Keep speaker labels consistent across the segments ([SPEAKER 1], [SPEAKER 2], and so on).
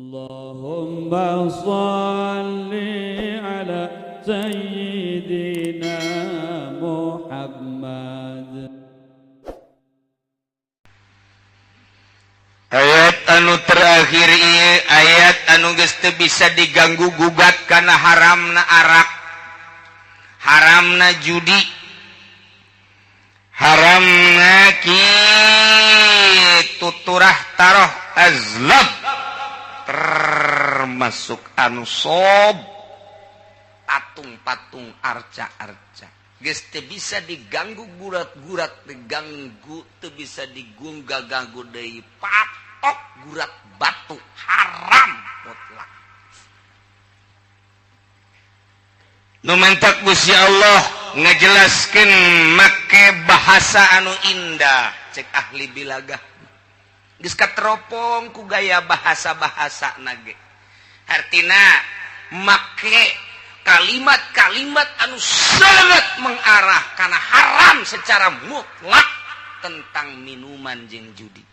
[SPEAKER 1] Allahumma salli ala Sayyidina Muhammad.
[SPEAKER 2] Ayat anu terakhir ieu ayat anu geus teu bisa diganggu gugat kana haramna arak, haramna judi, haramna kitu turah taroh azlam, termasuk anu sob patung-patung arca-arca geus teu bisa diganggu gurat-gurat, diganggu teu bisa diganggu deui patok gurat batu haram mutlak. Nu mantak Gusti Allah ngajelaskeun make bahasa anu indah cek ahli bilagah geus kateropong ku gaya bahasa-bahasana ge. Artina make kalimat-kalimat anu sangat mengarah karena haram secara mutlak tentang minuman jeung judi.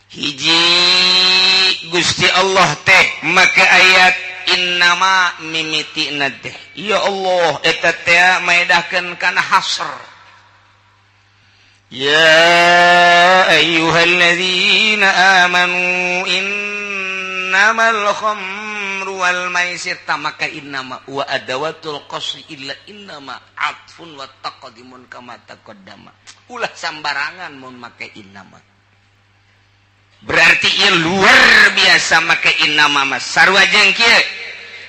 [SPEAKER 2] Hiji Gusti Allah teh make ayat innama mimitina teh ya Allah eta teh maedahkeun kana hasr. Ya ayyuhalladzina amanu innamal khamru wal maisir tamaka innama wa adawatul qasri illa innama atfun wa taqdimun kama taqaddama. Ulah sambarangan mun make innama. Berarti ieu luar biasa make innama mas sarua jeung kieu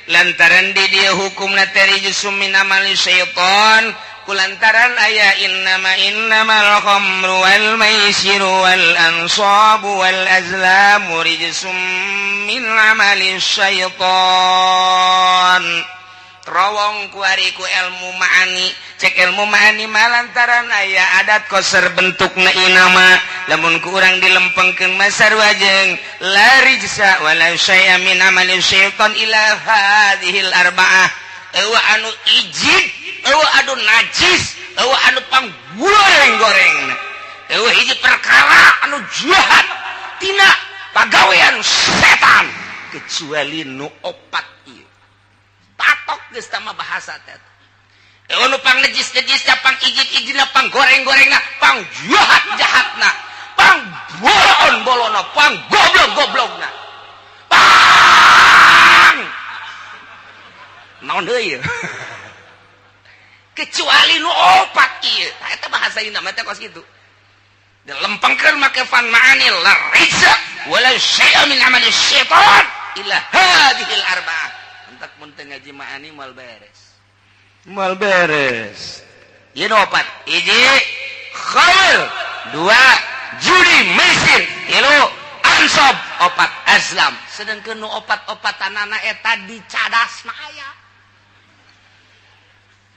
[SPEAKER 2] lantaran di dieu hukumna tarijusum min amali syaitan kulantaran aya innamal khamru wal maisiru wal ansabu wal azlamu rijsum min amali syaitan. Rawong kuari ku ilmu ma'ani cek ilmu ma'ani malantaran aya adat koser bentukna inama lamun ku urang dilempengkeun masar wajeng la rijsa wala syai'a min amali syaitan ila hadhil arba'ah eueuh anu ijib eueuh anu najis eueuh anu panggoreng-gorengna eueuh hiji perkara anu jahat tina pagawean setan kecuali nu opat ieu patok geus tama bahasa teh eueuh nu pang nejis-nejisna pang ijid-ijidna pang goreng-gorengna pang jahat-jahatna pang bolon-bolonna pang goblok-goblokna pang naon deui ieu kecuali nu opat ieu eta bahasa dina mah teh kos kitu dilempengkeun make fan ma'anil la rijsa wala syai'a min amali syaitan illa hadhil arba'ah entak mun teu ngaji ma'ani moal beres ieu opat hiji khamr dua judi maisir tilu ansab opat azlam sedengkeun nu opat-opatanana eta di cadasna aya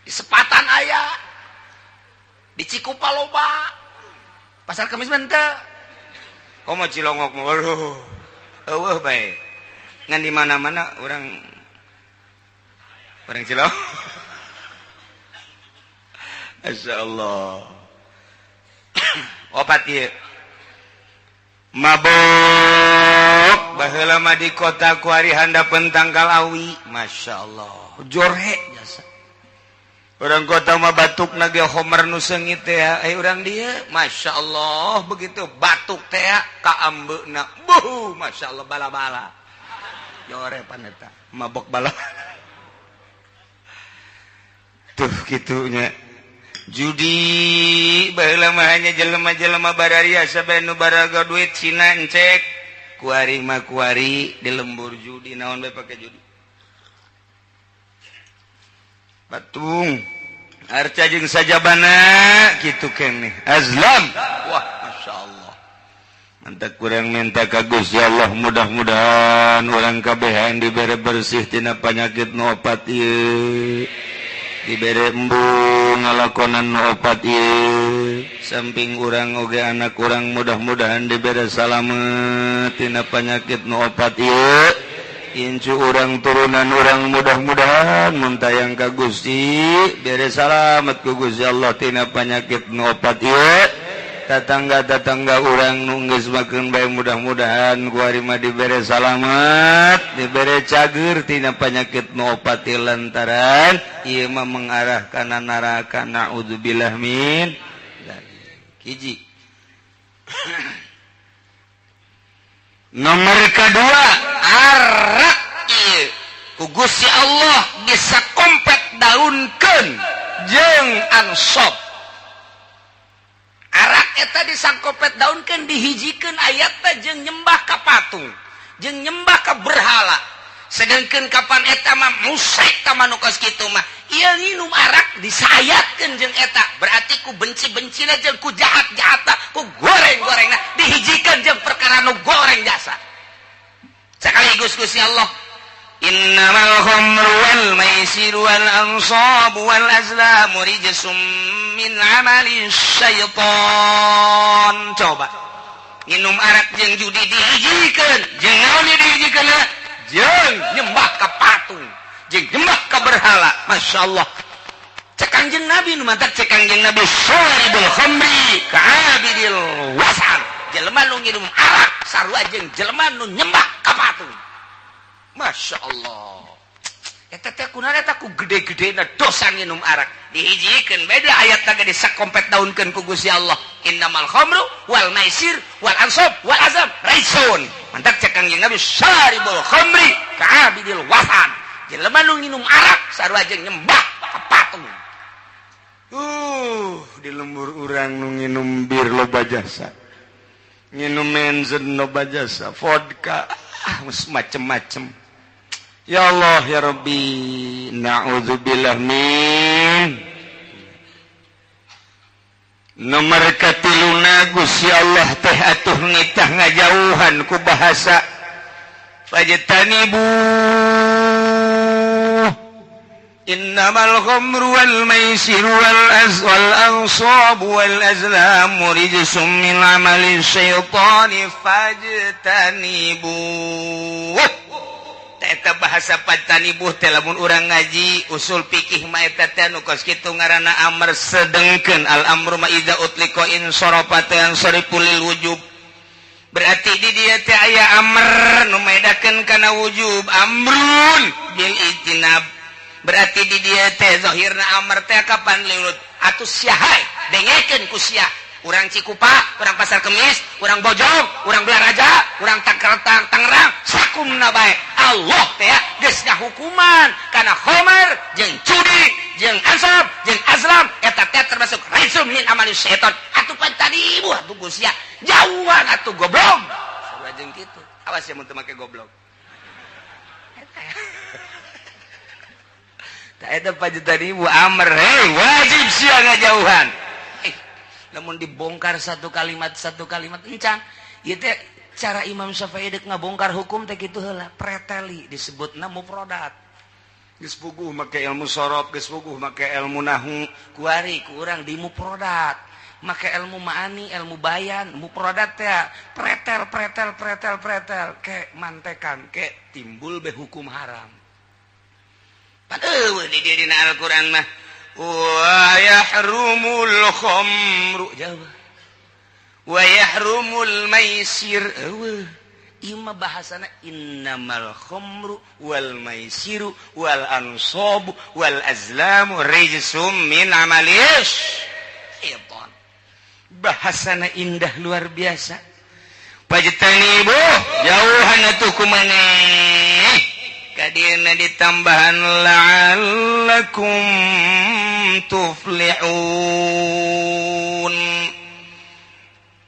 [SPEAKER 2] di sepatan aya di Cikupa loba pasar Kemis mah teu komo Cilongok mah eueuh bae ngan di mana-mana orang Cilongok Masyaallah opat ieu mabok baheula mah di kota ku ari handapeun tangkal awi masyaallah jorhe jasa urang kota mah batukna ge homer nu seungit teh urang dieu masyaallah begitu batuk teh ka ambeuna buh masyaallah bala-bala jore pan eta mabok bala tuh kitunya judi baheula mah hanya jelema-jelema bararia sabae nu baraga duit cina encek kuari mah kuari di lembur judi naon bae pake judi batung arca jeung sajabana kitu keneh azlam wah masyaallah mantap kurang minta ka Gusti Allah mudah-mudahan urang kabehan dibere bersih tina panyakit nu opat ieu dibere embung ngalakonan nu opat ieu samping urang oge anak urang mudah-mudahan dibere salamet tina panyakit nu opat ieu incu urang turunan urang mudah-mudahan mun tayang ka Gusti bere salamet ku Gusti Allah tina panyakit nu opat ieu tetangga-tetangga urang nu geus makeun bae mudah-mudahan ku ari mah dibere salamet, dibere cager tina panyakit nu opati lantaran ieu mah mengarah kana neraka. Naudzubillah min hiji. Nomor kedua, arak ieu ku Gusti Allah bisa kompet daunkeun jeung ansop. Arak eta disangkopet daunkeun dihijikeun ayatna jeung nyembah ka patung, jeung nyembah ka berhala. Sedengkeun kapan eta mah musrik ka manukos kitu mah, ieu nginum arak disayatkeun jeung eta, berarti ku benci-bencina jeung ku jahat-jahatna, ku goreng-gorengna dihijikeun jeung perkara nu goreng jasa. Sekaligus Gusti Allah, innamal khamru wal maisir wal ansab wal azlam rijsum min amali syaitan. Coba minum arak jeung judi dihijikeun jeung naon dihijikeun jeung nyembah ka patung jeung nyembah ka berhala. Masyaallah, cek Kangjeng Nabi nu mantap, cek Kangjeng Nabi syaribul khamri ka'abidil wasan, jelema nu nginum arak sarua jeung jelema nu nyembah ka patung. Masya Allah, eta teh kunaon eta ku gede-gedena dosa nginum arak dihijikeun beda ayat teh disakompet daunkeun ku Gusti Allah, innamal khamru wal maisir wal ansab wal azam raisun. Mantap cek Kangjeng Nabi syaribul khamri ka'abidil wasan, jelema nu nginum arak sarua jeung nyembah ka patung. Di lembur urang nu nginum bir loba jasa, nginum menzen loba jasa, vodka macem-macem. Ya Allah ya Rabbi, na'udzubillah min. Nomor katiluna Gusti Allah teh atuh nitah ngajauhan ku bahasa fajtanibu innamal khamru wal maisir wal ansab wal azlam rijsum min amali syaitani fajtanibu. Eta bahasa pajtanibuh teh lamun urang ngaji usul fikih mah eta teh nu kos kitu ngaranna amr sedengkeun. Al amru ma idza utliqa in sarafatan sariful wujub, berarti di dieu teh aya amr nu maedakeun kana wujub, amrun bil ijtinab, berarti di dieu teh zahirna amr teh kapan liut atuh siahay dengekeun ku sia. Urang Cikupa, urang Pasar Kemis, urang Bojong, urang Belaraja, urang Tangerang, sakumna bae. Allah teh geus ngahukuman kana khamar jeung judi jeung ansab jeung azlam eta teh termasuk raisum min amali syaitan. Atuh pantadibu atuh Gusti jauhan atuh goblok. Sarua jeung kitu. Awas ya mun teu make goblok. Eta eta pantadibu amr hei wajib sia ngajauhan. Namun dibongkar satu kalimat encan ieu teh cara Imam Syafi'i dek ngabongkar hukum teh kitu heula, preteli disebutna mufradat. Geus puguh make ilmu sorof, geus puguh make ilmu nahwu, kuari ku urang di mufradat. Make ilmu ma'ani, ilmu bayan, mufradat teh pretel ke mantekan ke timbul be hukum haram. Pan eueuh di dina Al-Qur'an mah wa yahrumul khamru jauh wa yahrumul maisir eueuh ieu mah bahasana innamal khamru wal maisiru wal ansab wal azlamu rijsum min amalis syaitan. Bahasana indah luar biasa. Pajtanibu jauhan atuh kumaneh kadina ditambahan la'allakum tuflihun.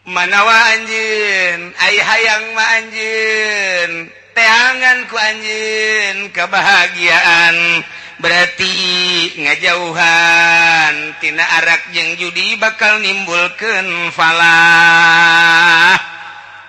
[SPEAKER 2] Manawa anjeun ai hayang ma anjeun teangan ku anjeun kebahagiaan, berarti ngajauhan tina arak jeung judi bakal nimbulkeun falah.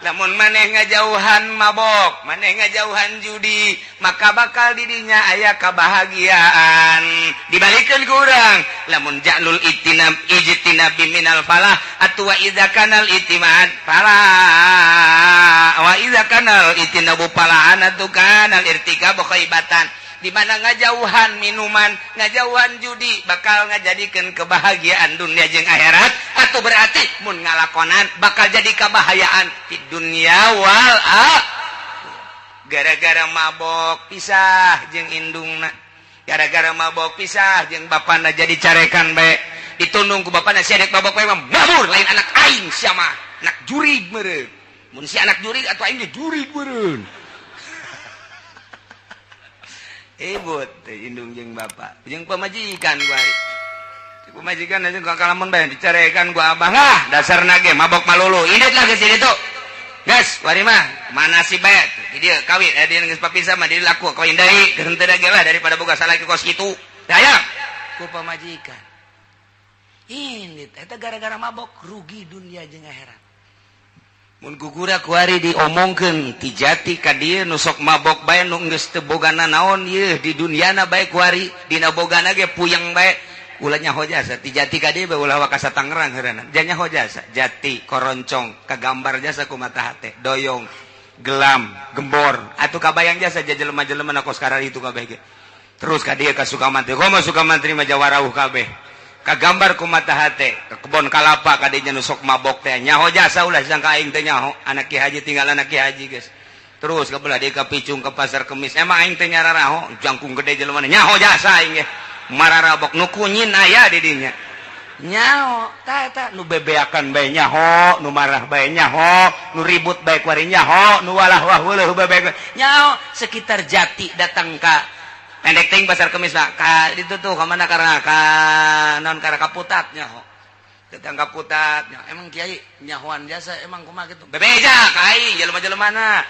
[SPEAKER 2] Lamun maneh ngajauhan mabok, maneh ngajauhan judi, maka bakal didinya aya kebahagiaan. Dibalikeun ku urang, lamun ja'lul ijtinab minal falah atu wa idza kanal itimad falah wa idza kanal bakal itina bupalaan atuh kan al irtikab khaibatan di mana ngajauhan minuman ngajauhan judi bakal ngajadikeun kebahagiaan dunia jeung akhirat atuh berarti mun ngalakonan bakal jadi kabahayaan di dunia wal gara-gara mabok pisah jeung indungna gara-gara mabok pisah jeung bapana jadi carekan bae ditundung ku bapana si anak mabok bae mabur lain anak aing sia mah anak jurig meureun mun si anak jurig atuh aing jurig meureun ibut indung jeung bapak jeung pamajikan gua pamajikan aja gua kalamun bae dicarekan gua abah dasarna ge mabok malulu indit lah ke situ gas wari mah mana si bae di dieu kawin dia geus papisah mah dia laku kawin deui geus teu dage lah daripada boga salaki kos kitu daya ku pamajikan indit eta gara-gara mabok rugi dunia jeung akhirat mun gugura kuari diomongkeun ti jati ka dieu nu sok mabok bae nu geus teu bogana naon ieu di duniana bae kuari dina bogana ge puyeng bae ulah nyaho jasa ti jati ka dieu bae ulah wakasa Tangerang heureunan jan nyaho jasa jati koroncong kagambar jasa ku mata hate doyong gelam gembor atuh kabayang jasa jelema-jelema na kos karari itu kabeh ge terus ka dieu ka Sukamantri komo Sukamantri mah jawarauh kabeh kagambar ku mata hate ke kebon kalapa kadinya nusok mabok teh nyaho jasa ulah sangka aing teh nyaho anak Ki Haji tinggal anak Ki Haji guys terus kabelah dia ka Picung ke pasar Kemis emang aing teh nyararaho jangkung gede jelema nyaho jasa aing ge mararabok nu kunyin aya di dinya nyaho tah nu bebeakan bae nyaho nu marah bae nyaho nu ribut bae kuari nyaho nu walah weuleuh bae nyaho sekitar jati datang ka pendek ting pasar Kemis lah ka ditu tuh ka mana karena ka naon karena kaputat nyaho datang kaputat nyaho emang kiai nyahoan jasa emang kumaha kitu bebeja ka aing jelema-jelemana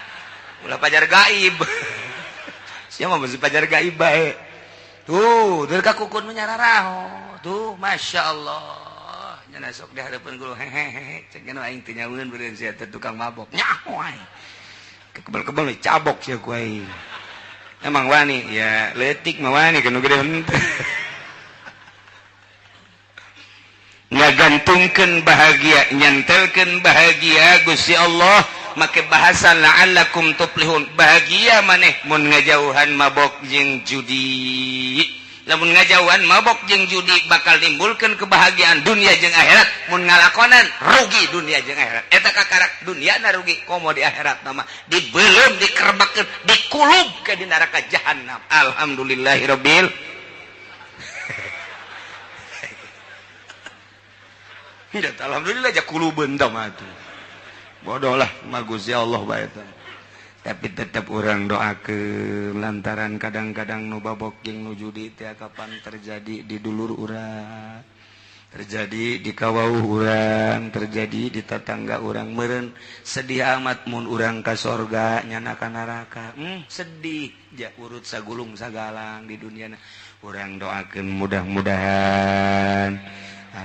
[SPEAKER 2] ulah pajar gaib sia mah masih pajar gaib bae tuh deui ka kukun menyararaho tuh masyaallah nya sok di hareupeun guru hehehe cek anu aing teu nyaweun beureun sia teh tukang mabok nyaho aing kebal-kebal cabok sia ku aing emang wani ya leutik mah wani kanu gede henteu ngagantungkeun bahagia nyantelkeun bahagia Gusti Allah make bahasa la'allakum tuflihun bahagia maneh mun ngajauhan mabok jeung judi lamun ngajauhan mabok jeung judi bakal nimbulkeun kebahagiaan dunia jeung akhirat mun ngalakonan rugi dunia jeung akhirat eta kakarak duniana rugi komo di akhirat nama dibeulem dikerebakeun dikulub ke di neraka jahanam alhamdulillahirabbil tidak alhamdulillah aja kulubeun tah mah atuh bodoh lah magus ya Allah bae tah tapi tetap orang doakeun lantaran kadang-kadang nu babok jeung nu judi teh kapan terjadi di dulur urang terjadi di kawauh urang terjadi di tetangga urang meureun sedih amat mun urang ka sorga nyana ka neraka sedih ja urut sagulung sagalang di duniana urang doakeun mudah-mudahan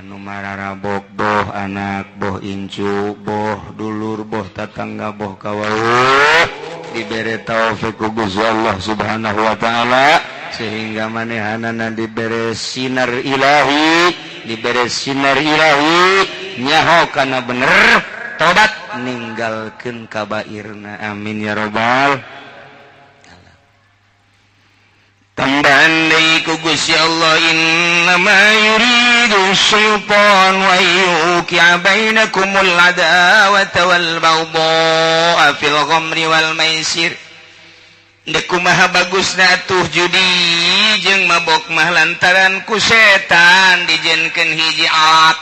[SPEAKER 2] anu mararabok boh anak boh incu boh dulur boh tetangga boh kawauh diberi taufik ku Gusti Allah Subhanahu wa taala sehingga manehanana diberi sinar ilahi nyaho kana bener tobat ninggalkeun kabairna amin ya rabbal tambahan deui ku Gusti Allah innama yuridu syaitan wa yuqi'a bainakumul adawata wal baghdha fil ghamri wal maisir deuk kumaha bagusna atuh judi jeung mabok mah lantaran ku setan dijieunkeun hiji alat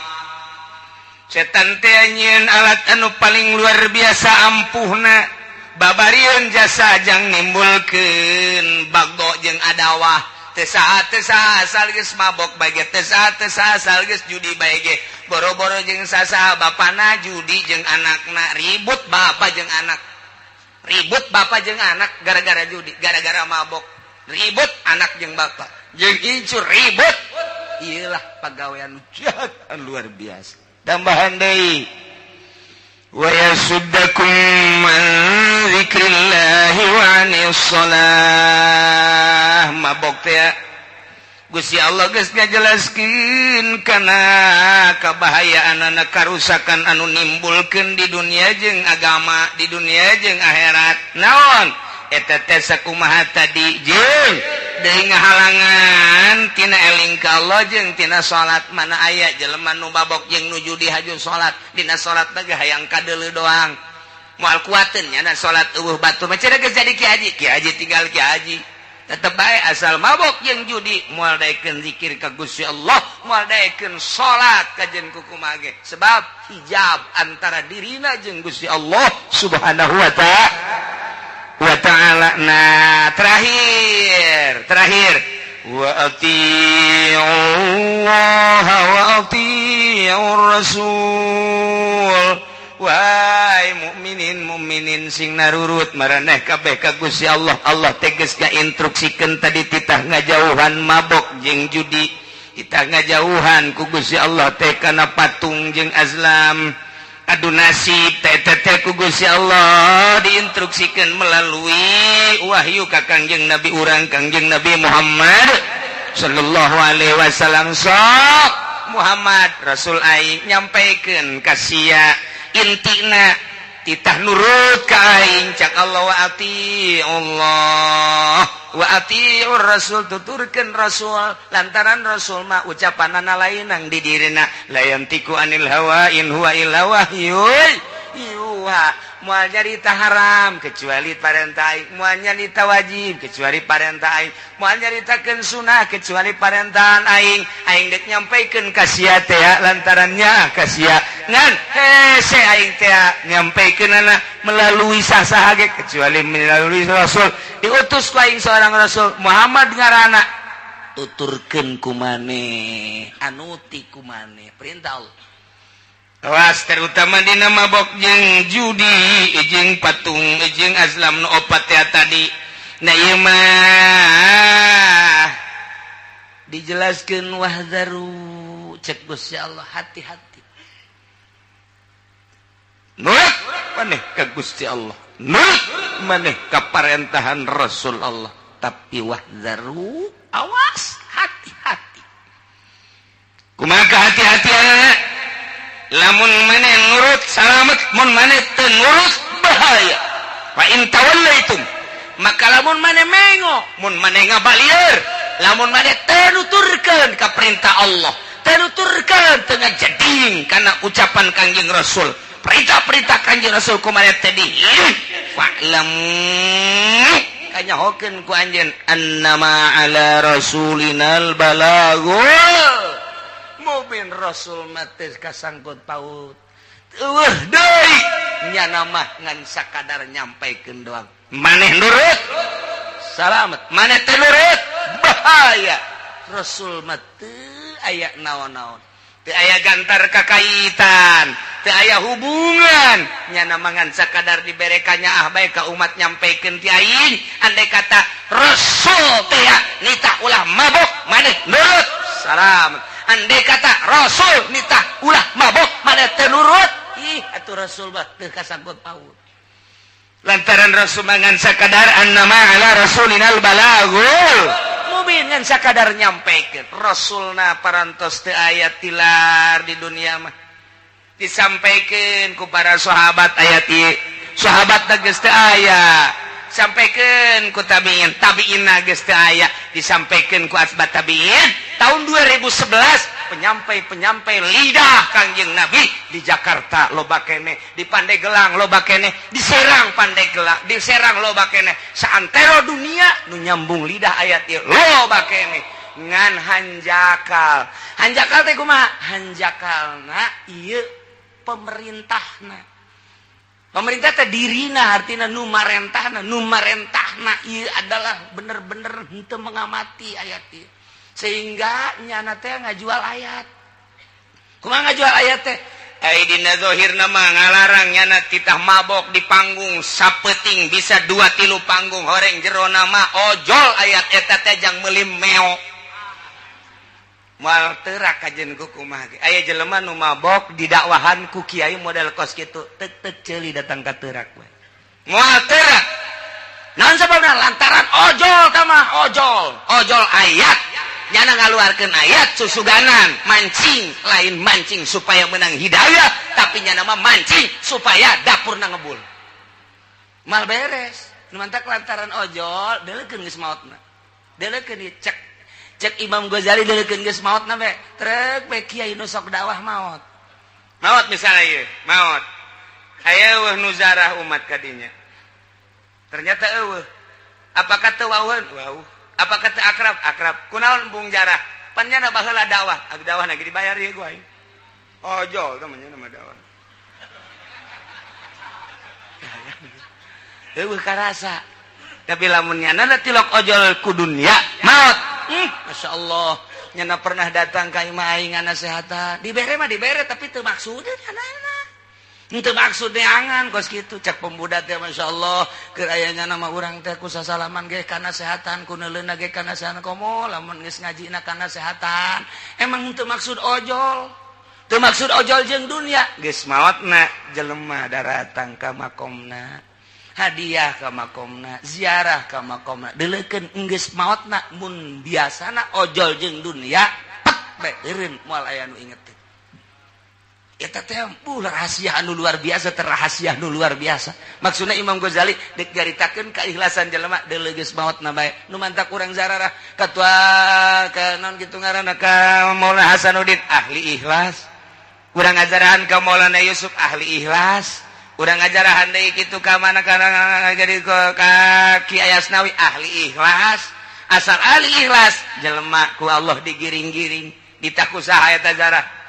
[SPEAKER 2] setan teh nyieun alat anu paling luar biasa ampuhna babarieun jasa jang nimbulkeun bagdo jeung adawah teu saha asal geus mabok bae ge teu saha asal geus judi bae ge boro-boro jeung sasaha bapana judi jeung anakna ribut bapa jeung anak gara-gara judi gara-gara mabok ribut anak jeung bapa jeung incur ribut iyalah pagawean jahat luar biasa tambahan deui wa yasuddakum an dzikrillahi wa anis shalah mabok teh Gusti Allah geus ngajelaskeun kana kabahayaan anak karusakan anu nimbulkeun di dunia jeung agama, di dunia jeung akhirat. Naon? Eta teh sakumaha tadi jeung deui ngahalangan tina eling ka Allah jeung tina salat. Mana aya jelema nu babok jeung nuju di haju salat, dina salat teh hayang kadeuleu doang. Moal kuateun nya salat eueuh batur mah cenah geus jadi Ki Haji tinggal Ki Haji. Tetep bae asal mabok jeung judi moal daekeun zikir ka Gusti Allah, moal daekeun salat ka jeung kukumaha ge. Sebab hijab antara dirina jeung Gusti Allah Subhanahu wa ta'ala. Nah, terakhir wa atii'ullah wa atii'ur rasul. Wahai mukminin sing narurut maraneh kabeh ka Gusti Allah. Allah tegas ngainstruksikeun tadi titah ngajauhan mabok jeung judi, titah ngajauhan ku Gusti Allah teh kana patung jeung azlam. Adu nasib teh ku Gusti Allah diinstruksikeun melalui wahyu ka Kangjeng Nabi urang Kangjeng Nabi Muhammad sallallahu alaihi wasallam. Sok Muhammad Rasul aing nyampaikeun ka sia intina titah nurut ka aing cak Allah wa atii'ullah wa atii'ur rasul, tuturkeun rasul lantaran rasul mah ucapanana lainang di dirina la yantiku anil hawa in huwa illa wahyun yuha. Moal nyarita haram kecuali parentah aing, moal nyarita wajib kecuali parentah aing, moal nyaritakeun sunah kecuali parentahan aing. Aing dek nyampaikeun ka sia teh lantarannya ka sia ngan hese aing teh nyampaikeunana melalui saha ge kecuali melalui rasul. Diutus ku aing seorang rasul Muhammad ngaranna, tuturkeun ku maneh anu ti ku maneh perintah Allah. Awas terutama dina mabok jeung judi jeung patung jeung azlam nu opat teh tadi. Na ieu mah dijelaskeun wahdaru cek Gusti Allah, hati-hati. Nurut maneh ka Gusti Allah, nurut maneh ka parentahan Rasul Allah, tapi wahdaru awas hati-hati. Kumaha hati-hatiana? Lamun maneh nurut salamet, mun maneh teu nurut bahaya. Fa in tawallaitum, maka lamun maneh mengo, mun maneh ngabalieur, lamun maneh teu nuturkeun ka perintah Allah, teu nuturkeun teu ngajading kana ucapan Kangjeng Rasul, perintah-perintah Kangjeng Rasul ku maneh teh dihirup, fa'lam kanyahokeun ku anjeun annama ala rasulinal balagul. Mubin Rasul mati kasangkut paut eueuh deui nyana mah ngan sakadar nyampaikeun doang. Maneh nurut salamet, maneh teu nurut bahaya. Rasul mah teu aya naon-naon, teu aya gantar kakaitan, teu aya hubungan, nyana mah ngan sakadar diberekannya bae ka umat nyampaikeun ti aing. Andai kata Rasul teh nitah ulah mabok maneh nurut salamet, andai kata Rasul nitah ulah mabok maneh teu nurut, ih atuh Rasul mah teu kasangkut paut. Lantaran Rasul mangan sakadar annama ala rasulinal balagul mubin, ngan sakadar nyampaikeun. Rasulna parantos teu aya tilar di dunia mah, disampaikeun ku para sahabat ayat ieu. Sahabatna geus teu aya, sampaikeun ku tabiin geus teu aya, disampaikeun ku asbat tabiin. Tahun 2011 penyampai lidah Kangjeng Nabi di Jakarta loba keneh, di Pandeglang loba keneh, di Serang Pandeglang, di Serang loba keneh, saantero dunia nu nyambung lidah ayat ieu loba keneh. Ngan hanjakal teh kumaha? Hanjakalna ieu pemerintahna. Pemerintah teh dirina artina nu marentahna ieu adalah bener-bener henteu mengamati ayat ieu. Sehingga nyana teh ngajual ayat. Kumaha ngajual ayat teh? Ai dina zahirna mah ngalarang nyana titah mabok di panggung sapeting bisa 2-3 panggung horeng jerona mah ojol ayat eta teh jang meuli meo. Moal teurak kajen ku kumaha ge. Aya jelema nu mabok didakwahan ku kiai model kos kitu, teuk ceuli datang ka teurak we. Moal teurak. Naon sababna? Lantaran ojol tah mah ojol ayat. nyana ngaluarkeun ayat susuganan mancing lain mancing supaya menang hidayah tapi nyana mah mancing supaya dapurna ngebul mal beres nu mantak lantaran ojol deulekeun geus maotna deulekeun cek Imam Ghazali deulekeun geus maotna be trek be kiai nu sok dakwah maot misalnya ieu maot aya eueuh nu zarah umat kadinya ternyata eueuh apakah teu wauheun wauh apakah teu akrab kunaon bung jarah pan nyana baheula dakwah abi dakwah lagi dibayar ieu gua ojol teh nama dakwah eueuh karasa tapi lamun nyana tilok ojol ku dunya maot Masya Allah nyana pernah datang ka imah aing nasehatan dibere mah dibere tapi teu maksudna nyana itu maksudnya angan kos gitu cek pemuda teh Masya Allah keur aya nyana mah urang teh ku sasalaman ge kana sehatan ku neuleuna ge kana sehatan komo lamun geus ngajina kana sehatan emang teu maksud ojol jeung dunia geus maotna jelema daratang ka makomna hadiah ka makomna ziarah ka makomna deulekeun geus maotna mun biasana ojol jeung dunia pek be eureun moal aya nu inget teh eta teh rahasia anu luar biasa terahasia anu luar biasa maksudna Imam Ghazali dek garitakeun keikhlasan jelema deuleu geus maotna bae nu mantak urang zararah katua ka naon kitu ngaranna ka Maulana Hasanuddin ahli ikhlas urang ngajarahan ka Maulana Yusuf ahli ikhlas urang ngajarahan deui kitu ka mana kana jadi ka Ki Ayasnawi ahli ikhlas asal ahli ikhlas jelema ku Allah digiring-giring ditaku saha eta zarah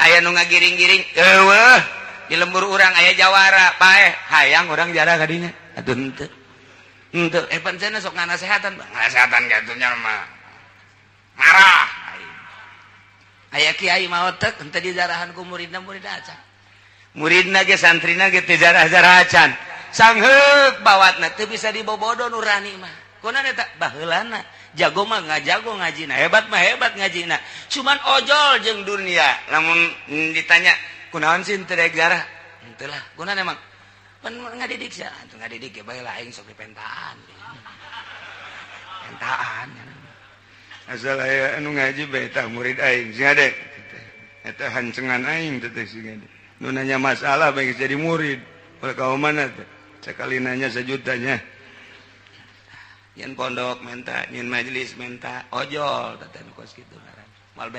[SPEAKER 2] aya nu ngagiring-giring eueuh di lembur urang aya jawara paeh hayang urang jarah ka dinya atuh henteu pancena sok nganasehatan gatunya mah marah aya kiai maot teh henteu dijarahan ku muridna acan muridna ge santrina ge teu jarah-jarah acan sangheuk bawatna teu bisa dibobodo nurani mah kunaon eta baheulana jago mah ngajago ngajina hebat mah hebat ngajina cuman ojol jeung dunia lamun ditanya kunaon sih teu daek jarah henteu lah kunaon emang pan ngadidik sia atuh ngadidik ge bae lain sok dipentaan asal aya anu ngaji bae tah murid aing sing ade eta hancengan aing teh sing ade nu nanya masalah bae jadi murid oleh kaum mana teh sekali nanya sejutanya nyen pondok menta nyen majelis menta ojol teten kos kitu ngaran mal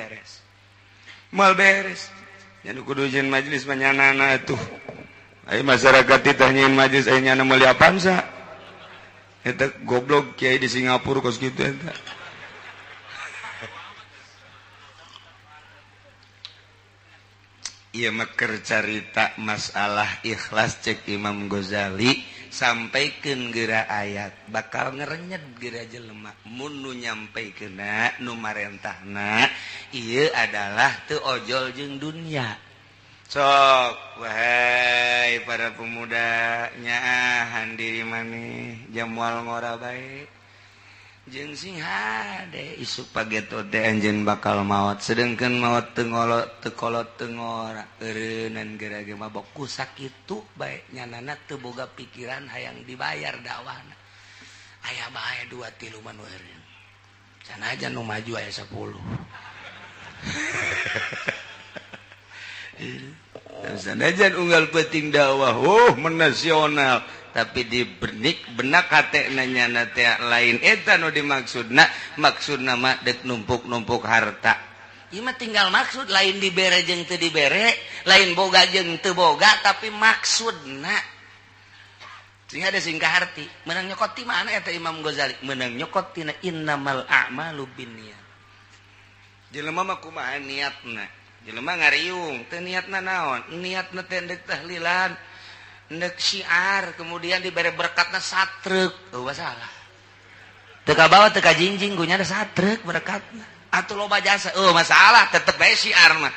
[SPEAKER 2] beres nyen kudu nyen majelis manyanana atuh ai masyarakat titah nyen majelis aya nyana meuli apansa eta goblok kiai di Singapura kos kitu eta ieu mah keur carita masalah ikhlas cek Imam Ghazali sampaikeun geura ayat bakal ngerenyed geura jelema mun nu nyampaikeunna nu marentahna ieu adalah teu ojol jeung dunia sok wahai para pemuda nyaahan diri maneh jamual ngora bae jeung sing hade isuk pageto teh anjeun bakal maot sedengkeun maot teu ngolot teu kolot teu ngora eureunan geura ge mabok ku sakitu bae nyanana teu boga pikiran hayang dibayar dakwahna aya bae 2-3 mah nu eureun sanajan nu maju aya 10 sanajan unggal penting dakwah menasional tapi di benak hatena nyana teh lain eta nu dimaksudna maksudna mah dek numpuk-numpuk harta ieu mah tinggal maksud lain dibere jeung teu dibere lain boga jeung teu boga tapi maksudna sing ada sing kaharti meunang nyokot ti mana eta Imam Ghazali meunang nyokot tina innamal a'malu binniyat jelema mah kumaha niatna jelema ngariung teu niatna naon niatna teh deuk tahlilan nek syiar kemudian diberi berkatna satrek masalah teka bawa teka jinjing gunya ada satrek berkatna atuh loba jasa masalah tetep bae syiar mah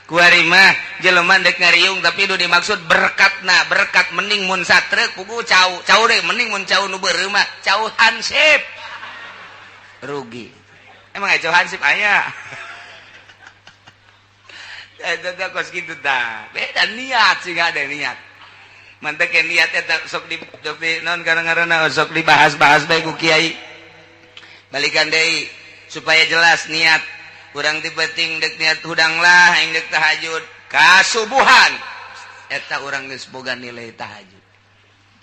[SPEAKER 2] kuari mah jelema dek ngariung tapi itu dimaksud berkatna berkat mending mun satrek pugu cau deh mending mun cau nu beureuh mah cau hansip rugi emang cau hansip aya eta kos kitu tah beda niat sing ada niat mantek niat eta sok di non gara-gara sok dibahas-bahas bae ku kiai balikan deui supaya jelas niat urang tibeting dek niat hudang lah yang dek tahajud kasubuhan eta urang geus boga nilai tahajud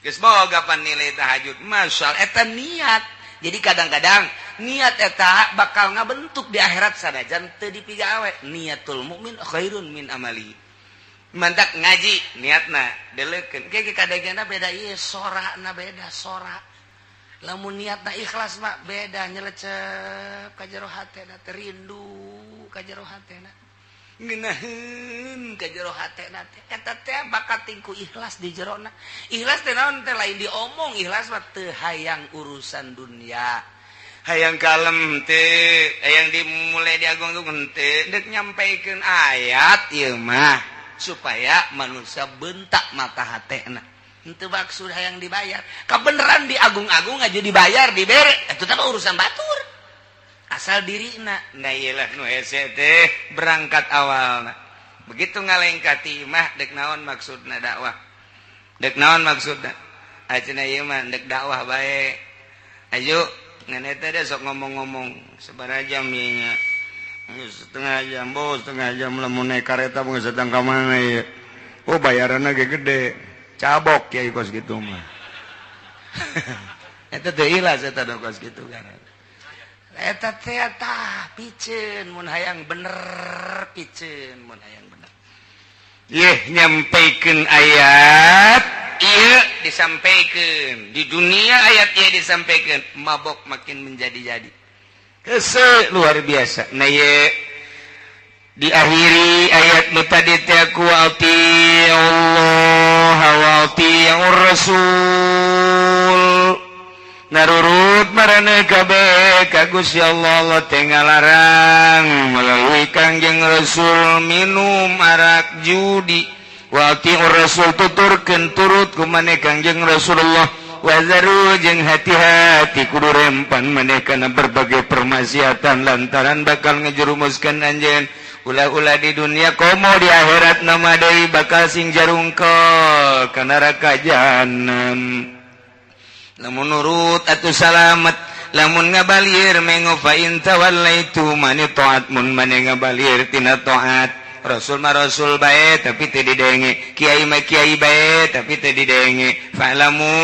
[SPEAKER 2] geus boga pan nilai tahajud masyaallah eta niat jadi kadang-kadang niat eta bakal ngabentuk di akhirat sanajan teu dipigawe niatul mukmin khairun min amali mantak ngaji niatna deleukeun ge kadangana beda ieu sorana beda sora lamun niatna ikhlas mah beda nyelecep ka jero hatena teh rindu ka jero hatena ngeunaheun ka jero hatena teh eta teh bakat tingku ikhlas di jerona ikhlas teh naon teh lain diomong ikhlas mah teu hayang urusan dunia hayang kalem teh hayang dimulai diagung-agung teh deuk nyampaikeun ayat ieu mah supaya manusia bentak mata hatena henteu maksud hayang dibayar kabeneran diagung-agung aja dibayar dibere eta teh urusan batur asal dirina nah iyalah nu hese teh berangkat awalna begitu ngalengkati mah dek naon maksudna dakwah dek naon maksudna ayeuna ieu mah dek dakwah bae ayo ngan eta teh sok ngomong-ngomong sabaraha jam ieu nya setengah jam bos setengah jam lamun naik kareta mun sedang ka mana ieu oh bayaranna ge gede cabok ya kos gitu mah eta teh ikhlas eta kos gitu kan eta teh tah piceun mun hayang bener piceun mun hayang bener yeuh nyampaikeun ayat ieu disampaikeun di dunia ayat ieu disampaikeun mabok makin menjadi-jadi hese luar biasa nah ye diakhiri ayat nu tadi teh ku ati Allah wa atiur rasul narurut marane kabeh ka Gusti Allah teh ngalarang melalui Kangjeng Rasul minum arak judi wa atiur rasul tuturkeun turut ku maneh Kangjeng Rasulullah wazaru jeung hati-hati kudu rempan maneh kana berbagai permaksiatan lantaran bakal ngejerumuskeun anjeun ulah-ulah di dunia komo di akhirat nama deui bakal sing jarungkel ka neraka jahanam lamun nurut atuh salamet lamun ngabalieur mengo fa in tawallaitu mani taat mun maneh ngabalieur tina taat Rasul mah Rasul bae tapi teu didenge kiai mah kiai bae tapi teu didenge fa'lamu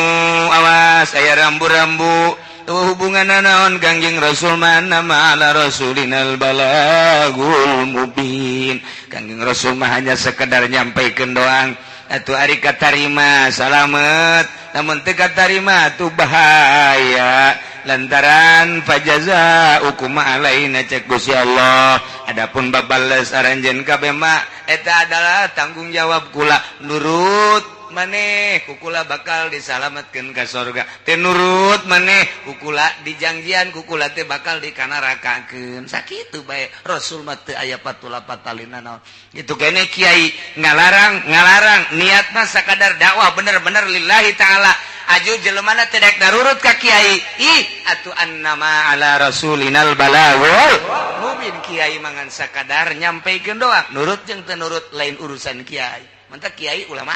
[SPEAKER 2] awas aya rambu-rambu tuh hubunganna naon Kangjeng Rasul mana ma'ala rasulinal balagul mubin Kangjeng Rasul mah hanya sekedar nyampaikeun doang atuh ari katarima salamet namun teu katarima atuh bahaya lantaran fajaza hukum alaina cek Gusti Allah adapun babales aranjeun kabeh mah eta adalah tanggung jawab kula nurut maneh kukula bakal disalametkeun ka surga teu nurut maneh kukula dijangjian kukula teh bakal dikanarakakeun sakitu bae Rasul mah teu aya patula-patalina naon kitu kene kiai ngalarang niat mah sakadar dakwah bener-bener lillahi taala aju jeleumana teh daek narurut ka kiai ih atuh annama ala rasulinal balagul mubin kiai mangan sakadar nyampaikeun doang nurut jeung teu nurut lain urusan kiai mentak kiai ulah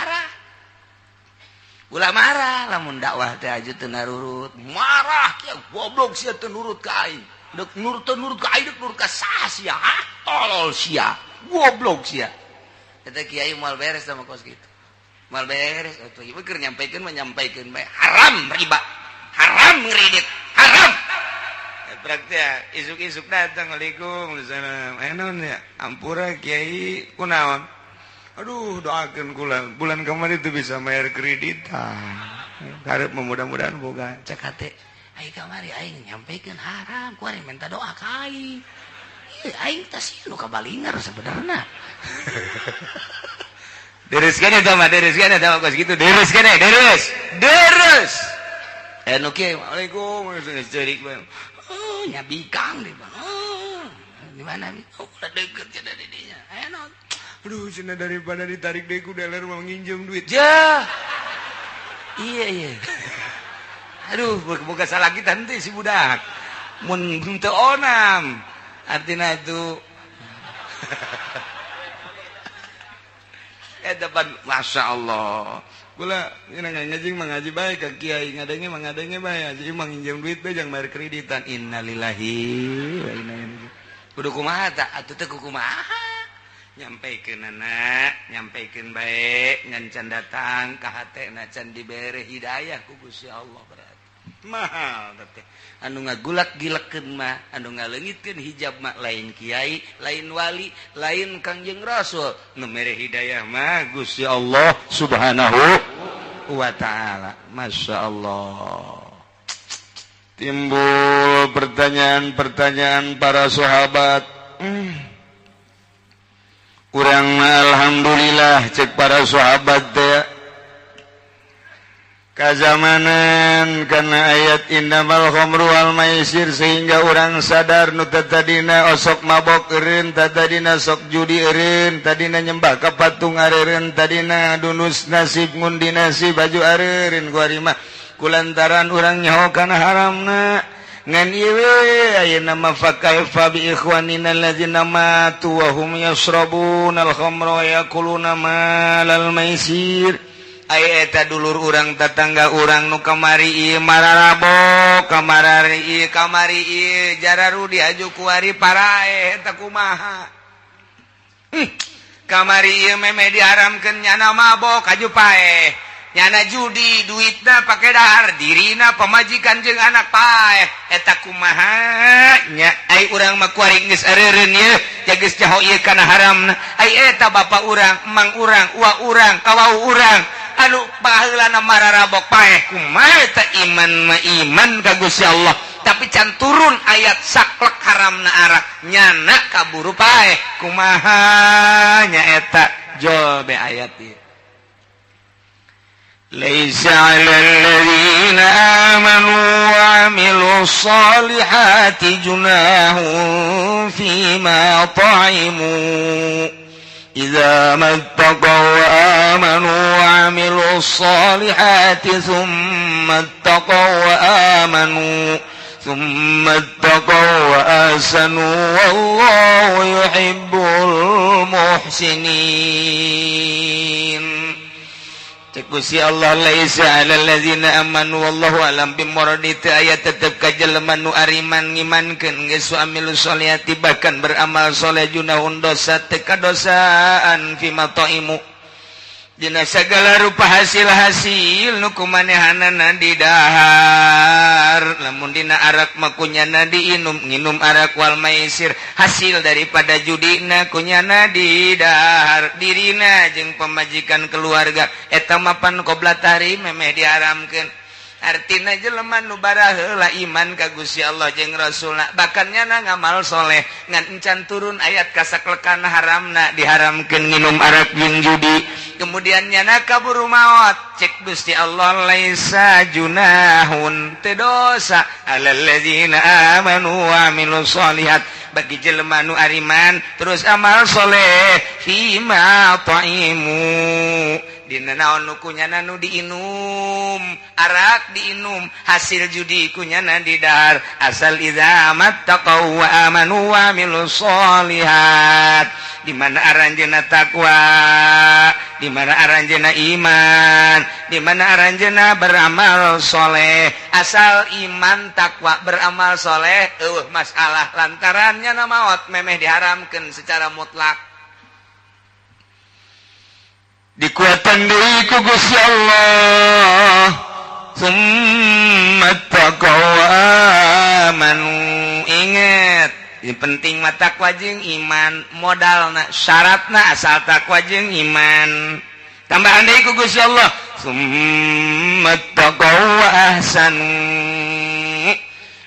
[SPEAKER 2] marah lamun dakwah teh aju teu narurut marah kieu goblok sia teu nurut ka aing deuk nurut ka aing deuk nurut ka saha sia tolol sia goblok sia eta kiai moal beres sama kos kitu mal beres atuh ieu keur nyampaikeun mah nyampaikeun bae haram riba haram ngredit haram praktek isuk-isuk datang Waalaikumsalam naon ya ampura kiai kunaon aduh doakeun kula bulan kemarin itu bisa bayar kreditan hareup mudah-mudahan boga cek hate aing kamari aing nyampaikeun haram ku ari minta doa ka aing aing teh sieun nu kabalingar sebenarnya Deres-kene sama kos gitu. Deres-kene. Nu kieu, Waalaikum, cerik bae. Oh, nyabikang di mana? Di mana? Oh, udah deket cenah di dinya. Enak. Aduh, cenah daripada ditarik deui ku dealer mau nginjem duit. Ya. Iya. Aduh, boga salah kita henteu si budak. Mun teu onam. Artina itu depan Masya Allah kula ngajing mengaji baik ka kiai ngadenge mangadenge bae aji imang nginjem duit bae jang bayar kreditan innalillahi wa inna ilaihi kudu kumaha ta atuh teh kumaha nyampaikeun anak nyampaikeun bae ngan can datang ka hatena can dibere hidayah ku Gusti Allah berarti mahal teh anu ngagulak-gilekeun mah anu ngaleungitkeun hijab mah lain kiai lain wali lain Kangjeng Rasul nu mere hidayah mah Gusti Allah Subhanahu wa taala. Masyaallah. Timbul pertanyaan-pertanyaan para sahabat. Urang alhamdulillah cek para sahabat teh kazamanan karena ayat innamal khamru wal maisir sehingga orang sadar nu tadina osok mabok eureun tadina sok judi eureun tadina nyembah ka patung areureun tadina dunus nasib ngundi nasib baju areureun ku ari mah kulantaran urang nyaho kana haramna ngan ieu ayeuna mah fakaifa bi ikhwanina alladzina matu wa hum yashrabuna al khamra wa yaquluna malal maisir. Eta dulur urang tetangga urang nu kamari ieu mararabok kamari ieu jararu diaju ku ari parae eta kumaha kamari ieu meme diharamkeun nyana mabok aju pae nyana judi duitna pake dahar dirina pamajikan jeung anak pae eta kumaha nya ai urang mah kuari geus areureun ieu jageus jaho ieu kana haramna ai eta bapa urang emang urang uwa urang kawau urang anu baheulana mararabok paeh kumaha eta iman mah iman ka Gusti Allah tapi can turun ayat saklek haramna arak nyana kaburu paeh kumaha nya eta jol be ayat ieu laisa 'alal ladzina amanu wa 'amilus solihati junahun fima ta'imu إذا ما اتقوا وآمنوا وعملوا الصالحات ثم اتقوا وآسنوا والله يحب المحسنين. Cek Gusti Allah laisa 'alal ladzina amanu wallahu alam bimuradi teu aya tetep ka jelema nu ariman ngimankeun geus amilus sholihati bahkan beramal saleh junahun dosa teu kadosaan fi mataimu dina sagala rupa hasil-hasil nu kumanehanana di dahar lamun dina arak mah kunyana diinum nginum arak wal maisir hasil daripada judina kunyana di dahar dirina jeung pamajikan keluarga eta mapan qoblatari memeh diharamkeun artina jelema nu baraheula iman ka Gusti Allah jeung Rasulna bahkan nyana ngamal soleh ngan encan turun ayat kasaklekan haramna diharamkeun nginum arak jeung judi kemudian nyana kaburu maot cek Gusti Allah laisa junahun teu dosa 'alal ladzina amanu wa 'amilus sholihat bagi jelema nu ariman terus amal soleh fima ta'imu dina naon nu kunyana nu diinum arak diinum hasil judi kunyana di dahar asal idza mattaqau wa amanu wa 'amilus sholihat di mana aranjeuna takwa di mana aranjeuna iman di mana aranjeuna beramal soleh asal iman takwa beramal soleh masalah lantarannya maot memeh diharamkeun secara mutlak dikuatan deui ku Gusti Allah summa taqaw amanu inget yang penting mah takwa jeung iman modalna syaratna asal takwa jeung iman tambahan deui ku Gusti Allah summa taqaw ahsanu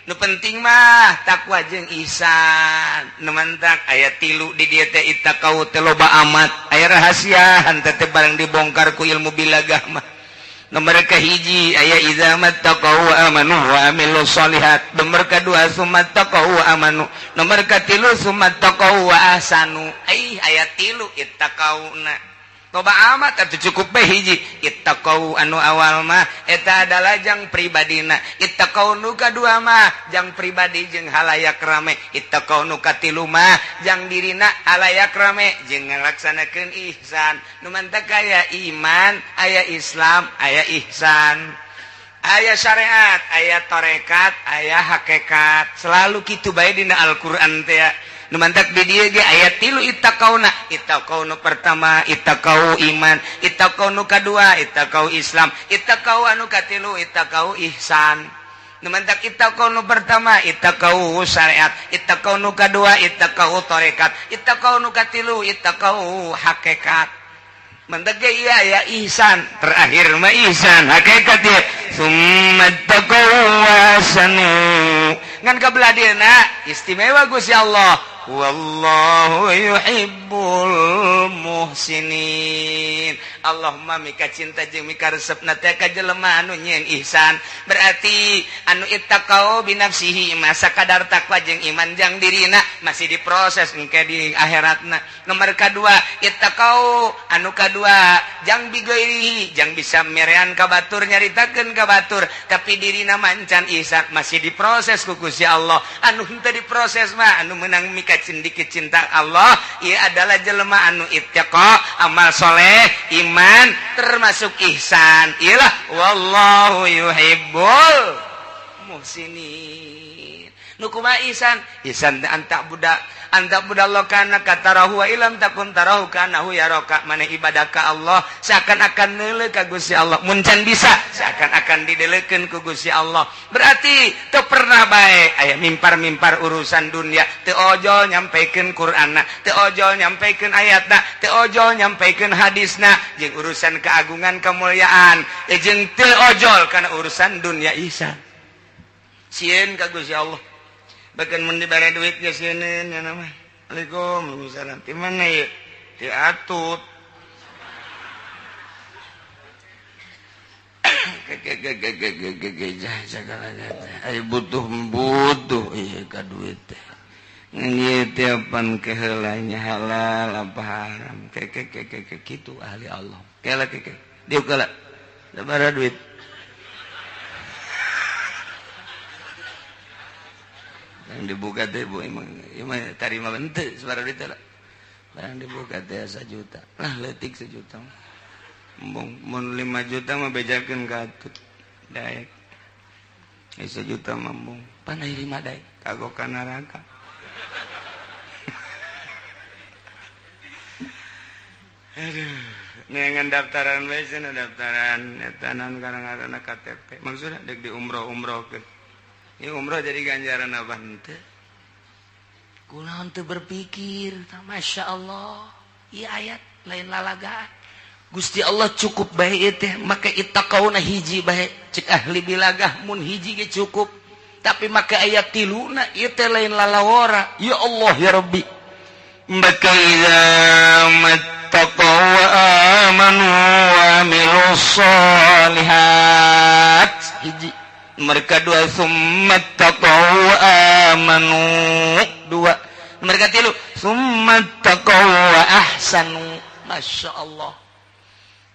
[SPEAKER 2] nu penting mah takwa jeung ihsan nu mantak aya 3 di dieu teh ittaqau teh loba amat aya rahasiaan teh barang dibongkar ku ilmu bilagah mah nomor kahiji aya idza mattaqau wa amanu wa amilus sholihat nomor kadua summa taqau wa amanu nomor katilu summa taqau wa ahsanu ai aya 3 ittaqauna loba amat atuh cukup bae hiji ittaqau anu awal mah eta adalah jang pribadina ittaqau nu kadua mah jang pribadi jeung halayak rame ittaqau nu katilu mah jang dirina halayak rame jeung ngalaksanakeun ihsan nu mantap aya iman aya Islam aya ihsan aya syariat aya tarekat aya hakikat selalu kitu bae dina Al-Qur'an teh nu mantak di dieu ge aya 3 ittaqauna ittaqau nu pertama ittaqau iman ittaqau nu kadua ittaqau Islam ittaqau anu katilu ittaqau ihsan nu mantak ittaqau nu pertama ittaqau syariat ittaqau nu kadua ittaqau tarekat ittaqau nu katilu ittaqau hakikat mantak ge ieu aya ihsan terakhir mah ihsan hakikat ye summa taqaw wasanu ngan kabladina istimewa Gusti Allah wallahu yuhibbul muhsinin Allahumma mika cinta jeung mika resepna teh ka jelema anu nyieun ihsan berarti anu ittaqau binafsihi masa kadar takwa jeung iman jang dirina masih diproses engke di akhiratna nomor kadua ittaqau anu kadua jang bigoirihi jang bisa merean ka batur nyaritakeun ka batur tapi dirina mancan ihsan masih diproses ku Gusti Allah anu henteu diproses mah anu meunang mika dikit cinta Allah ia adalah jelema anu ittaqa amal soleh iman termasuk ihsan ialah wallahu yuhibbul muhsinin nu kumaha ihsan ihsan anta budak Allah kana katarahu wa ilam takun tarahu kana hu yaraka maneh ibadah ka Allah seakan-akan neuleuh ka Gusti Allah mun can bisa seakan-akan dideleukeun ku Gusti Allah berarti teu pernah bae aya mimpar-mimpar urusan dunia teu ojol nyampaikeun Qur'anna teu ojol nyampaikeun ayatna teu ojol nyampaikeun hadisna jeung urusan keagungan kemuliaan jeung teu ojol kana urusan dunia ihsan sieun ka Gusti Allah bahkan mun dibere duit ge sieun nya nama Waalaikumsalam ti mana ye ti atut ai butuh ieu ka duit teh ngieu teh pan keheulanya halal apa haram kitu ahli Allah kela dieu kala sabaraha duit yang dibuka teh bu emang tarima bente sabaraha duit teh barang dibuka teh 1 juta lah leutik 1 juta mun 5 juta mah bejakeun ka atut daek 1 juta mah mung panai 5 daek kagok ka neraka aduh nengan daftaran we cenah daftaran eta naon kadang-kadang KTP maksudna dek di umroh-umrohkeun ieu umroh jadi ganjaran apa henteu kunaon teu berpikir masya Allah ieu ayat lain lalagaan Gusti Allah cukup bae ieu teh make ittaqauna hiji bae cek ahli bilagah mun hiji ge cukup tapi make ayat 3 ieu teh lain lalawara ya Allah ya Rabbi maka idza mattaqaw wa amanu wa amilus solihat hiji mereka 2 summa taqaw wa amanu 2 mereka 3 summa taqaw wa ahsanu masya Allah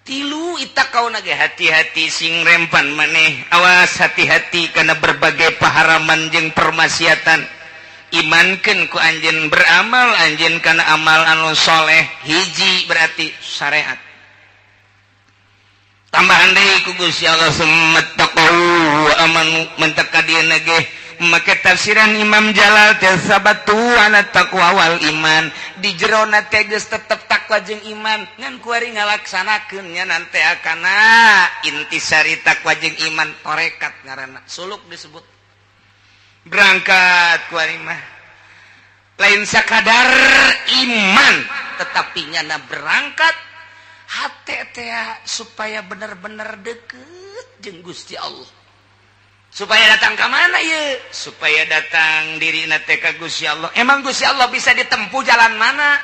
[SPEAKER 2] 3 ittaqauna ge hati-hati sing rempan maneh awas hati-hati kana berbagai paharaman jeung permaksiatan imankeun ku anjeun beramal anjeun kana amal anu soleh hiji berarti syariat tambahan deui ku Gusti Allah summa taqaw wa amanu mentak ka dieuna ge make tafsiran Imam Jalal teh sabatu ala taqwa wal iman di jerona teh geus tetep takwa jeung iman ngan kuari ngalaksanakeun nya nante akana intisari takwa jeung iman tarekat ngaranna suluk disebut berangkat kuari mah lain sakadar iman tetapi nyana berangkat hati teh supaya benar-benar deket jeung Gusti Allah supaya datang ke mana ya supaya datang dirina teh ka Gusti Allah emang Gusti Allah bisa ditempuh jalan mana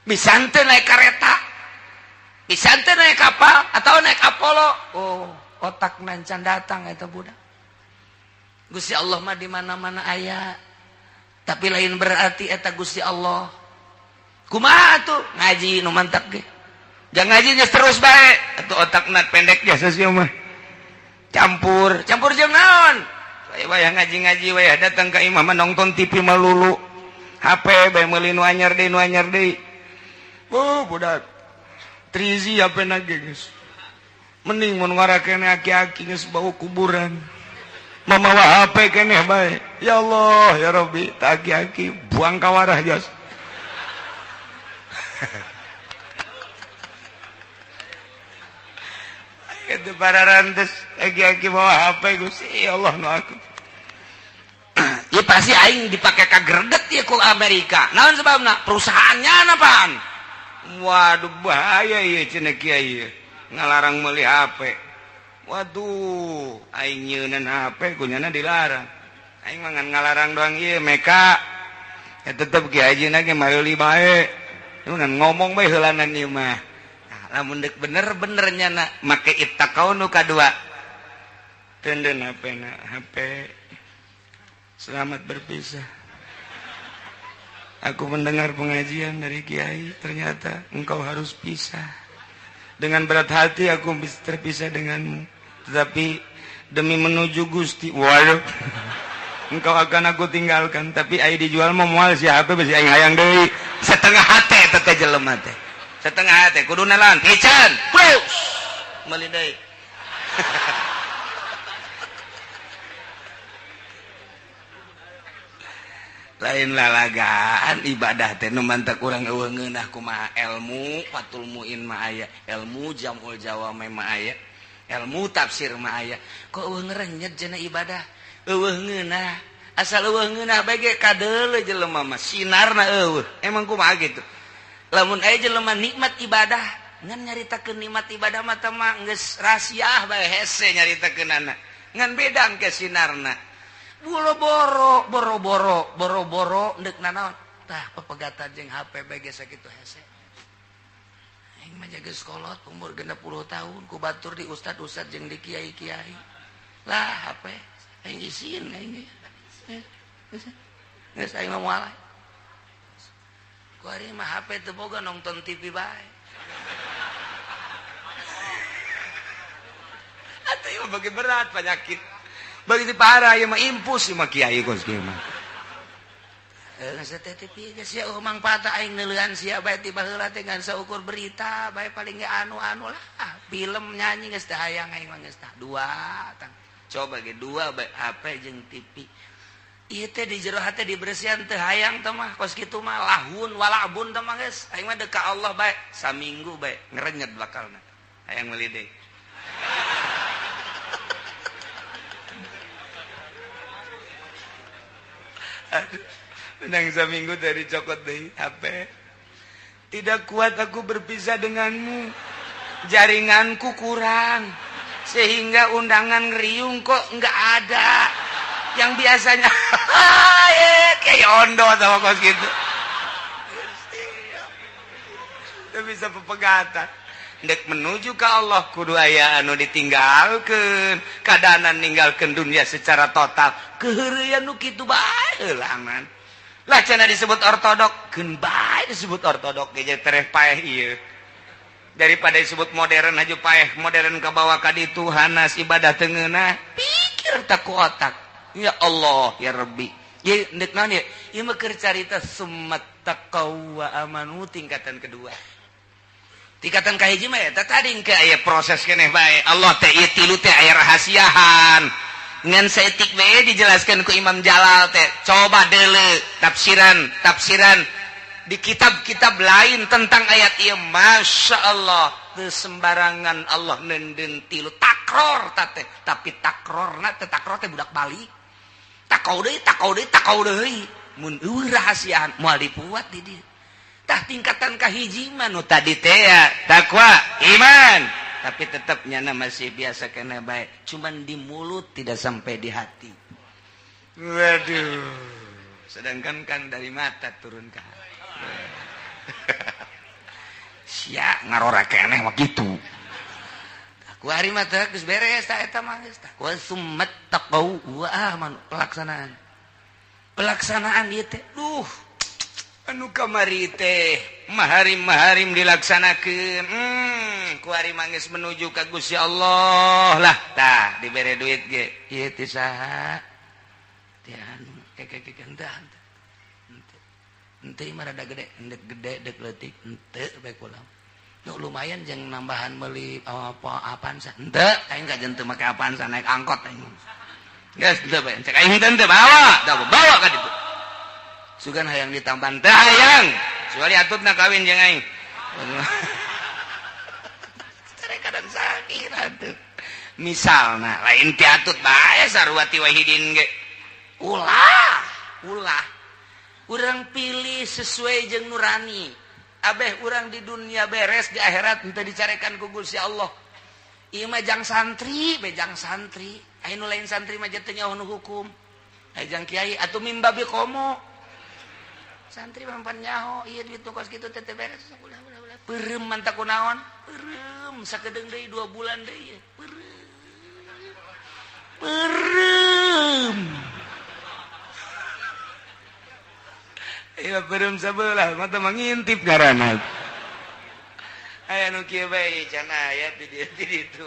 [SPEAKER 2] bisa ente naik kereta bisa ente naik kapal atau naik Apollo oh otak nancan datang eta budak Gusti Allah mah di mana-mana aya tapi lain berarti eta Gusti Allah kumaha tuh ngaji nu mantap ge jangan ngaji geus terus bae atuh otakna pendek jasa sih mah campur jeung naon wayah ngaji wayah datang ka imam nonton TV melulu HP bae meuli nu anyar deui oh budak trizi HP na geus mending mun ngarakene aki-aki geus bau kuburan mamawa HP keneh bae ya Allah ya Rabbi tak aki-aki buang ka warah jas itu para rantes aki-aki bawa HP Gusti ya Allah nu aku ya pasti aing dipake ka gredet ya ku Amerika naon sebabna perusahaannya napaan waduh bahaya ieu cenah kiai ngalarang meuli HP waduh aing nyeunan HP kunyana dilarang aing mah ngan ngalarang doang ieu meka ya tetep kiai ajina ge meuli bae ngan ngomong bae heulanan ieu mah lamun deuk bener-bener nyana make ittaqaunu kadua tenden HP selamat berpisah aku mendengar pengajian dari kiai ternyata engkau harus pisah dengan berat hati aku terpisah denganmu tetapi demi menuju Gusti waduh engkau akan aku tinggalkan tapi ai dijual mah moal si HP besi aing hayang deui setengah hate teh jelema teh setengah hati kudu nalan pican plus meuli deui lain lalagaan ibadah teh nu mantak urang eueuh ngeunah kumaha ilmu fatul muin mah aya ilmu jamul jawame mah aya ilmu tafsir mah aya kok eueuh ngerenyet cenah ibadah eueuh ngeunah asal eueuh ngeunah bae ge kadeuleu jelema mah sinarna eueuh emang kumaha gitu lamun aya jelema nikmat ibadah ngan nyaritakeun nikmat ibadah mah teh mah geus rasiah bae hese nyaritakeunana ngan beda engke sinarna boro-boro ndek nanaon tah pepegatan jeung HP bae geus sakitu hese aing mah jaga sekolot umur 60 tahun ku batur di ustad-ustad jeung di kiai-kiai lah HP aing isin aing geus aing mah moal ku ari mah HP teu boga nonton TV bae atuh ieu bagi berat penyakit bagi ti parah ieu mah impus ieu mah kiai kos kieu mah geus teh TV geus sia mangpaat aing neuleuan sia bae ti baheula teh ngan saukur berita bae paling ge anu-anu lah film nyanyi geus teh hayang aing mah geus tah dua tang coba ge dua bae HP jeung TV ieu teh di jero hate diberesihan teu hayang teh mah kos kitu mah lahun walabun teh mah geus aing mah deuk ka Allah bae saminggu bae ngerenyet bakalna hayang meuli deui aduh menang saminggu dari cokot deui HP tidak kuat aku berpisah denganmu jaringanku kurang sehingga undangan ngeriung kok enggak ada yang biasanya kayak ondo sama kos gitu itu bisa pepegatan ndek menuju ke Allah kudu aya anu ditinggalkeun kadanan ninggalkeun dunia secara total keheureuyan nu kitu bae heulangan lah cenah disebut ortodok geun bae disebut ortodok ge tereh paeh ieu daripada disebut modern haju paeh modern ka bawa ka ditu hanas ibadah teu ngeunah pikir tak ku otak ya Allah ya Rabbi ye ndek naon ye ieu mah keur carita summat taqaw wa amanu tingkatan kedua tingkatan kahiji mah eta tadi engke aya proses keneh bae Allah teh ieu tilu teh aya rahasiahan ngan saeutik bae dijelaskeun ku Imam Jalal teh coba deuleu tafsiran di kitab-kitab lain tentang ayat ieu masya Allah teu sembarangan Allah nenden tilu takror teh tapi takrorna teh takror teh budak balik takau deui mun eueuh rahasiaan moal dipuat di dieu tah tingkatan kahiji mah nu tadi teh ya takwa iman tapi tetap nyana masih biasa kena baik cuman di mulut tidak sampai di hati waduh sedangkan kan dari mata turun ke hati sia ngarora keneh mah kitu aku hari mah teh geus beres tah eta mah geus tah wa summat taqau wa aman pelaksanaan ieu teh duh anu kamari teh maharim dilaksanakeun ku ari mangis menuju ka Gusti Allah lah tah dibere duit ge ieu teh saha teh anu henteu mah rada gede dek leutik henteu bae kula nu lumayan jeung nambahan meuli apaan sa henteu aing ka jeung teu make apaan sa naik angkot aing geus henteu bae cek aing henteu bawa ka ditu sugan hayang ditamban teh hayang soalnya atutna kawin jeung aing kadang sakit atuh misalna lain ti atut bae sarua ti wahidin ge ulah urang pilih sesuai jeung nurani abeh urang di dunia beres di akhirat henteu dicarekan ku Gusti Allah ieu mah jang santri bejang santri anu lain santri mah teh nyaho nu hukum jang kiai atuh mimbabi komo santri mampan nyaho ieu duit kos kitu teh beres ulah peureum manta kunaon peureum sakedeung deui 2 bulan deui peureum iya peureum sabelah mata mangintip ngaranna aya nu kieu bae cenah aya di ditu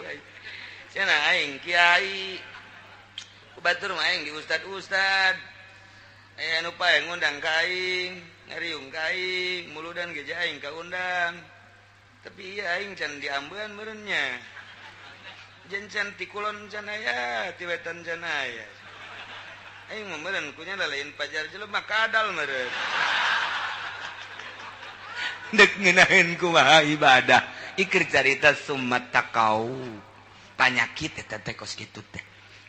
[SPEAKER 2] cenah aing kiai batur mah aing di ustad aya anu pae ngundang ka aing ngariung ka aing muludan ge aing kaundang tapi ieu aing can diambeun meureun nya jen can ti kulon can aya ti wetan can aya aing mah meureun kunya lain pajar jelema kadal meureun dek ngeunaheun kumaha ibadah ikir carita summat takau panyakit eta teh kos kitu teh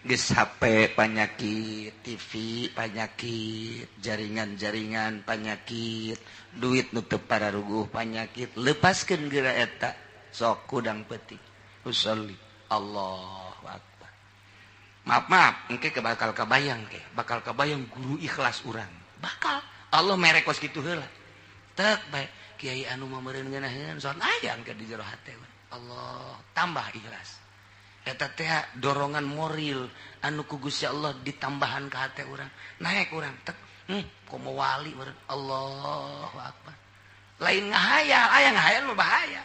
[SPEAKER 2] geus HP panyakit TV panyakit jaringan-jaringan panyakit duit nu teu pararuguh panyakit lepaskeun geura eta sok kudang peuting usolli Allahu akbar maaf engke bakal kabayang guru ikhlas urang bakal Allah mere kos kitu heula teu bae kiai anu mah meureun ngeunaheun soal aya engke di jero hate Allah tambah ikhlas eta teh dorongan moral anu ku Gusti Allah ditambahan ka hate urang naek urang tek komo wali meureun Allahu akbar lain ngahayal aya ngahayal mah bahaya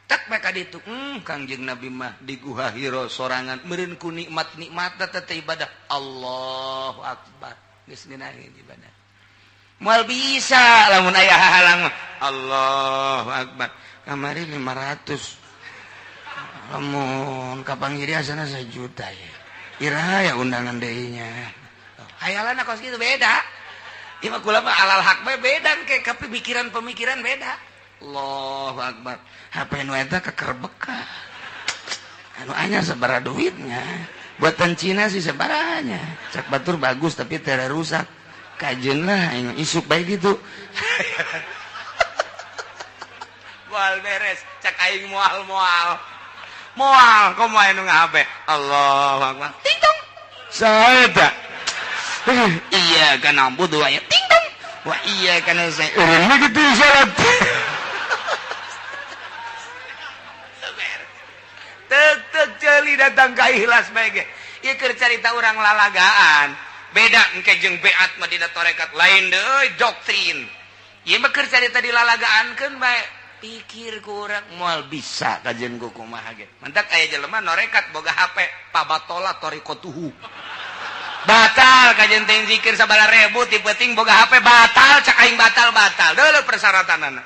[SPEAKER 2] tek bae ka ditu Kangjeng Nabi mah di Guha Hira sorangan meureun ku nikmat-nikmatna teh ibadah Allahu akbar geus ngeunaheun ibadah moal bisa lamun aya hahalang Allahu akbar kamari 500 lamun ka panggiri asana 1 juta ya iraha ya undangan deui nya hayalana kos kitu beda ieu mah kula mah alal haq bae beda ke tapi pemikiran beda Allahu akbar HP nu eta kekerbek anu anyar sabaraha duitnya buatan Cina sih sabaranya cak batur bagus tapi teu rusak kajeun lah isuk bae gitu moal beres cak aing moal komo anu ngabe Allahu akbar ting tong saeta iya kana ampun doa ya ting tong wa iya kana saya urang gitu salat tek ceuli datang ka ikhlas bae ge ieu keur carita urang lalagaan beda engke jeung beat mah dina tarekat lain deui doktrin ieu mah keur carita dilalagaankeun bae pikir ku urang moal bisa kajen ku kumaha ge mantak aya jelema norekat boga HP pabatola torikotuhu batal kajen teh zikir 9.000 ti peuting boga HP batal cak aing batal deuleu persyaratanana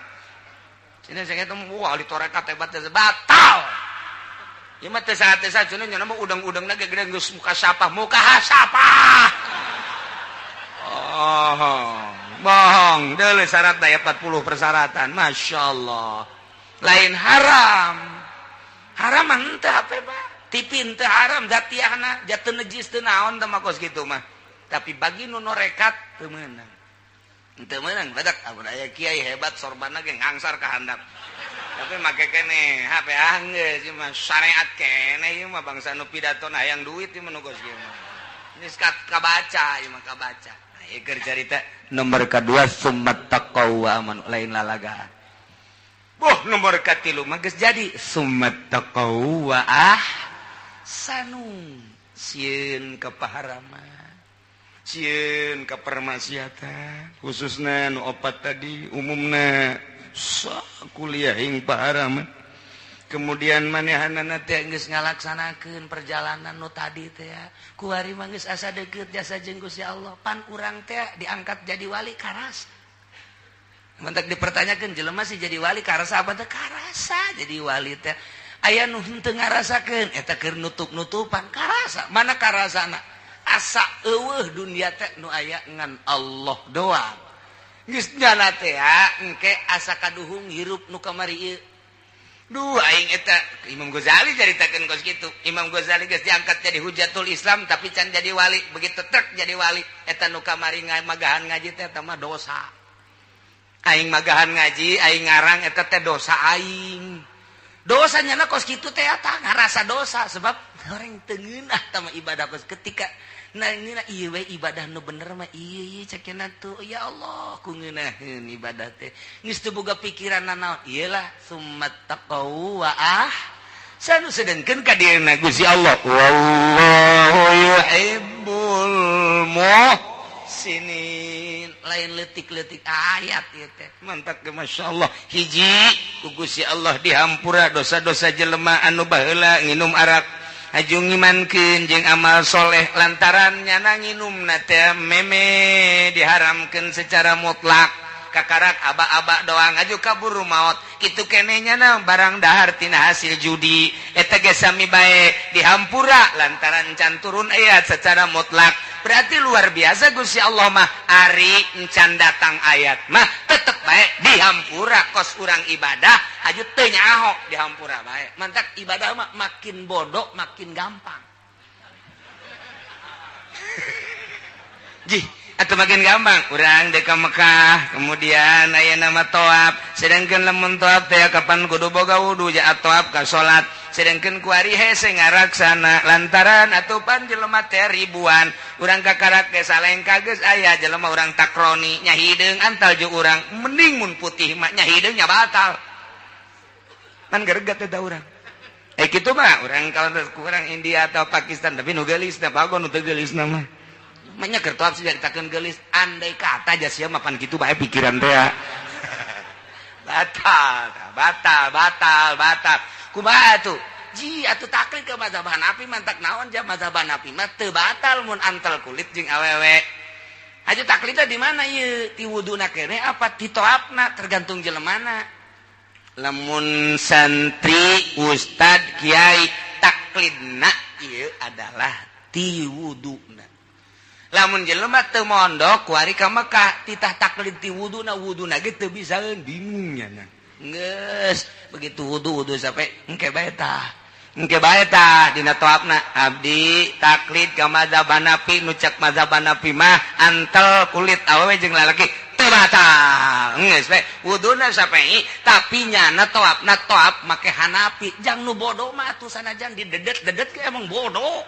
[SPEAKER 2] cenah saya teh wah di torekat hebat teh batal ieu mah teh saha cenah nya mah udang-udangna ge gede geus muka sapah oh bohong deuleu syarat daya 40 persyaratan masyaallah lain haram henteu HP ba TV henteu haram zatiahna jatuh najis teu naon teh mah kos kitu mah tapi bagi nu norekat teu meunang badak amun aya kiai hebat sorbanna ge ngangsar ka handap tapi make kene HP geus ieu mah syariat kene ieu mah bangsa nu pidatona hayang duit ieu mah nu kos kieu mah geus kabaca ieu mah kabaca keur carita nomor kedua summat taqwa man lain lalagaan nomor katilu mah geus jadi summat taqwa sanu sieun ka paharaman Cieun kepermaksiatan khususna nu opat tadi umumna kuliah hing para mah. Kemudian manehanana teh geus ngalaksanakeun perjalanan nu tadi teh kuari mah geus asa deukeut jasa jeung Gusti Allah pan urang teh diangkat jadi wali karas. Mentak dipertanyakeun jelema sih jadi wali karasa apa teh karasa jadi wali teh aya nu henteu ngarasakeun eta keur nutup-nutupan karasa mana karasana asa eueuh dunia teh nu aya ngan Allah doang geus nyana teh engke asa kaduhung hirup nu kamari ieu duh aing eta Imam Ghazali caritakeun kos kitu Imam Ghazali geus diangkat jadi hujatul Islam tapi can jadi wali begitu trek jadi wali eta nu kamari magahan ngaji teh eta mah dosa aing magahan ngaji aing ngarang eta teh dosa aing dosanya na kos kitu teh eta ngarasa dosa sebab orang teu ngeunah tama ibadah kos ketika nah ini na ieu we ibadah nu bener mah ieu cekena tuh ya Allah ku ngeunaheun ibadah teh geus teu boga pikiran naon iyalah summat taqau wa sanu sedengkeun ka dieuna Gusti Allah wallahu yuhibbul muhsinin lain letik-letik ayat ieu teh mantap ge masyaallah hiji ku Gusti Allah dihampura dosa-dosa jelema anu baheula nginum arak aju ngimankeun jeung amal soleh lantaran nyana nginumna teh meme diharamkeun secara mutlak kakarak aba-aba doang aju kaburu maot kitu keneh nyana barang dahar tina hasil judi eta ge sami bae dihampura lantaran can turun ayat secara mutlak berarti luar biasa Gusti Allah mah ari encan datang ayat mah tetep bae dihampura kos urang ibadah aju teu nyaho dihampura bae mantak ibadah mah makin bodoh makin gampang jih atau makin gampang urang dek ka Mekah kemudian aya nama toab sedangkeun lamun toab teh kapan kudu boga wudu jaat toab ka salat sedangkeun kuari hese ngaraksana lantaran atupan jelema teh ribuan urang kakarak ge salengka geus aya jelema urang takroni nya hideung antal jeung urang mending mun putih mah nya hideung nya batal man gereget eta urang kitu mah urang kalau kurang India atau Pakistan tapi nu geulis teh bagon nu teu geulis mah makanya kertoab sih ditakeun geulis andai kata aja sia mapan kitu bae pikiran teh batal kumaha atuh ji atuh taklid ke mazhab Hanafi mantak naon ja mazhab Hanafi mah teu batal mun antel kulit jeung awewe aju taklidna di mana ieu ti wuduna keneh apa ti toapna tergantung jelemana lamun santri ustad kiai taklidna ieu adalah ti wuduna lamun jelema teu mondok kuari ka Mekah titah taklid ti wuduna ge teu bisaeun bingung nya geus begitu wudu sampai engke bae tah dina toapna abdi taklid ka mazhab Hanafi nu cek mazhab Hanafi mah antel kulit awewe jeung lalaki teu batal geus bae wuduna sampai tapi nyana toapna toap make Hanafi jang nu bodoh mah atuh sanajan didedet-dedet ke emang bodoh